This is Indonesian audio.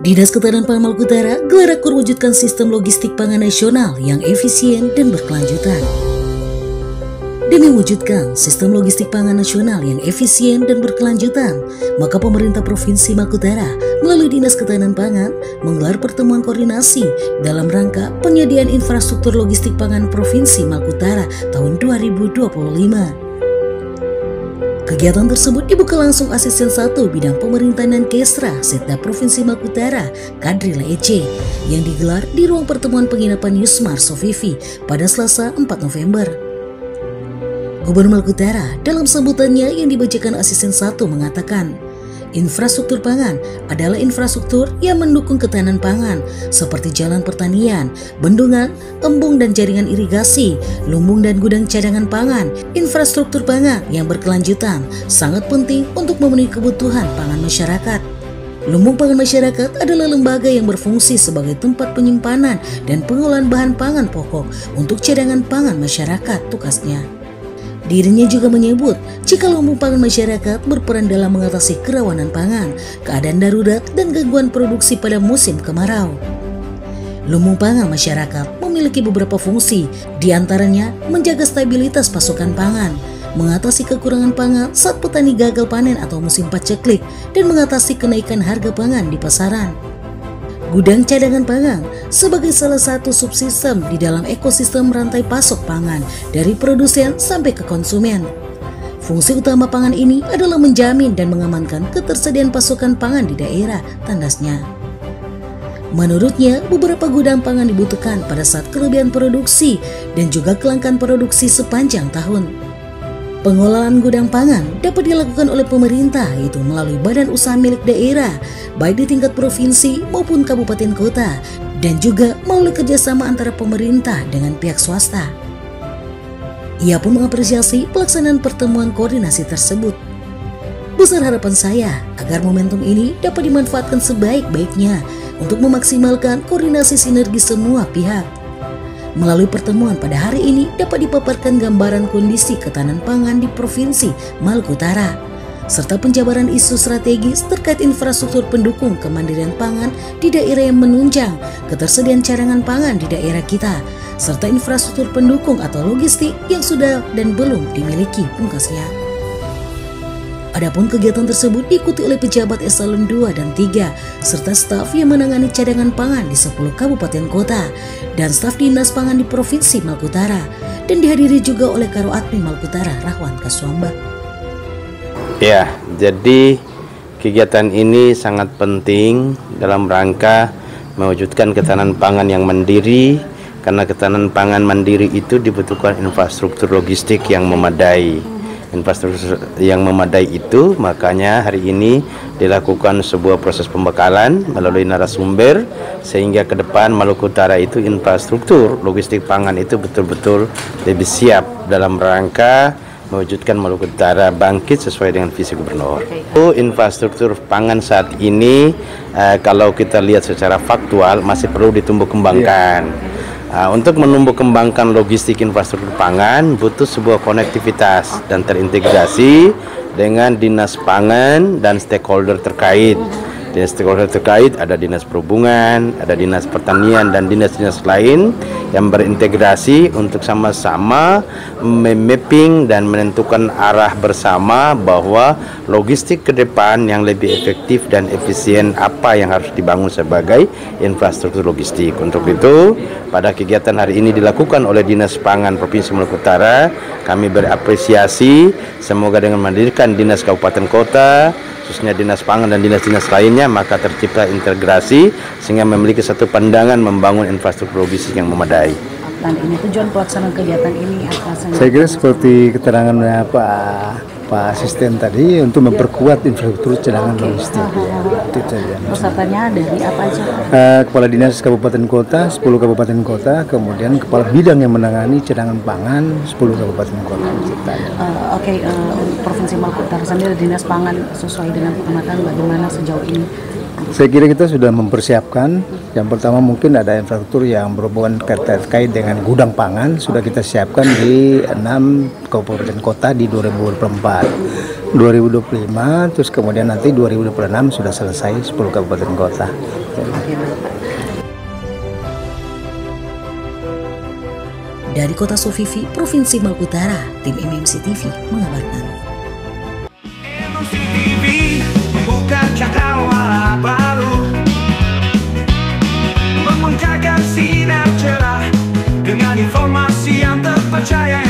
Dinas Ketahanan Pangan Maluku Utara gelar raker mewujudkan sistem logistik pangan nasional yang efisien dan berkelanjutan. Demi mewujudkan sistem logistik pangan nasional yang efisien dan berkelanjutan, maka pemerintah Provinsi Maluku Utara melalui Dinas Ketahanan Pangan menggelar pertemuan koordinasi dalam rangka penyediaan infrastruktur logistik pangan Provinsi Maluku Utara tahun 2025. Kegiatan tersebut dibuka langsung Asisten 1 Bidang Pemerintahan dan Kesra Setda Provinsi Maluku Utara, Kadrila Ece, yang digelar di ruang pertemuan penginapan Yusmar Sofifi pada Selasa 4 November. Gubernur Maluku Utara dalam sambutannya yang dibacakan Asisten 1 mengatakan, infrastruktur pangan adalah infrastruktur yang mendukung ketahanan pangan seperti jalan pertanian, bendungan, embung dan jaringan irigasi, lumbung dan gudang cadangan pangan. Infrastruktur pangan yang berkelanjutan sangat penting untuk memenuhi kebutuhan pangan masyarakat. Lumbung pangan masyarakat adalah lembaga yang berfungsi sebagai tempat penyimpanan dan pengolahan bahan pangan pokok untuk cadangan pangan masyarakat tugasnya. Dirinya juga menyebut jika lumbung pangan masyarakat berperan dalam mengatasi kerawanan pangan, keadaan darurat, dan gangguan produksi pada musim kemarau. Lumbung pangan masyarakat memiliki beberapa fungsi, diantaranya menjaga stabilitas pasokan pangan, mengatasi kekurangan pangan saat petani gagal panen atau musim paceklik, dan mengatasi kenaikan harga pangan di pasaran. Gudang cadangan pangan sebagai salah satu subsistem di dalam ekosistem rantai pasok pangan dari produsen sampai ke konsumen. Fungsi utama pangan ini adalah menjamin dan mengamankan ketersediaan pasokan pangan di daerah, tandasnya. Menurutnya, beberapa gudang pangan dibutuhkan pada saat kelebihan produksi dan juga kelangkaan produksi sepanjang tahun. Pengelolaan gudang pangan dapat dilakukan oleh pemerintah, yaitu melalui badan usaha milik daerah, baik di tingkat provinsi maupun kabupaten kota, dan juga melalui kerjasama antara pemerintah dengan pihak swasta. Ia pun mengapresiasi pelaksanaan pertemuan koordinasi tersebut. Besar harapan saya agar momentum ini dapat dimanfaatkan sebaik-baiknya untuk memaksimalkan koordinasi sinergi semua pihak. Melalui pertemuan pada hari ini dapat dipaparkan gambaran kondisi ketahanan pangan di Provinsi Maluku Utara, serta penjabaran isu strategis terkait infrastruktur pendukung kemandirian pangan di daerah yang menunjang ketersediaan cadangan pangan di daerah kita, serta infrastruktur pendukung atau logistik yang sudah dan belum dimiliki, pungkasnya. Adapun kegiatan tersebut diikuti oleh pejabat eselon 2 dan 3 serta staf yang menangani cadangan pangan di 10 kabupaten kota dan staf Dinas Pangan di Provinsi Maluku Utara, dan dihadiri juga oleh Karo Admin Maluku Utara Rahwan Kaswamba. Ya, jadi kegiatan ini sangat penting dalam rangka mewujudkan ketahanan pangan yang mandiri, karena ketahanan pangan mandiri itu dibutuhkan infrastruktur logistik yang memadai. Infrastruktur yang memadai itu makanya hari ini dilakukan sebuah proses pembekalan melalui narasumber sehingga ke depan Maluku Utara itu infrastruktur logistik pangan itu betul-betul lebih siap dalam rangka mewujudkan Maluku Utara bangkit sesuai dengan visi gubernur. Infrastruktur pangan saat ini kalau kita lihat secara faktual masih perlu ditumbuh kembangkan. Untuk menumbuh kembangkan logistik infrastruktur pangan butuh sebuah konektivitas dan terintegrasi dengan dinas pangan dan stakeholder terkait. Dinas stakeholder terkait ada dinas perhubungan, ada dinas pertanian dan dinas-dinas lain yang berintegrasi untuk sama-sama memapping dan menentukan arah bersama bahwa logistik ke depan yang lebih efektif dan efisien apa yang harus dibangun sebagai infrastruktur logistik. Untuk itu, pada kegiatan hari ini dilakukan oleh Dinas Pangan Provinsi Maluku Utara, kami berapresiasi semoga dengan mendirikan dinas kabupaten kota, khususnya dinas pangan dan dinas-dinas lainnya, maka tercipta integrasi sehingga memiliki satu pandangan membangun infrastruktur logistik yang memadai. Dan ini tujuan pelaksanaan kegiatan ini apa saja? Saya kira seperti keterangannya Pak Asisten tadi untuk memperkuat infrastruktur cadangan logistik. Itu saja. Pesertanya dari apa aja? Kepala Dinas Kabupaten Kota, 10 Kabupaten Kota, kemudian Kepala Bidang yang menangani cadangan pangan 10 Kabupaten Kota. Provinsi Maluku Utara sendiri Dinas Pangan sesuai dengan pengamatan bagaimana sejauh ini? Saya kira kita sudah mempersiapkan. Yang pertama mungkin ada infrastruktur yang berhubungan terkait dengan gudang pangan sudah kita siapkan di 6 kabupaten kota di 2024. 2025, terus kemudian nanti 2026 sudah selesai 10 kabupaten kota. Dari Kota Sofifi, Provinsi Maluku Utara, tim MMC TV mengabarkan. MMC TV membuka cakrawala baru, memancarkan sinar cerah dengan informasi yang terpercaya.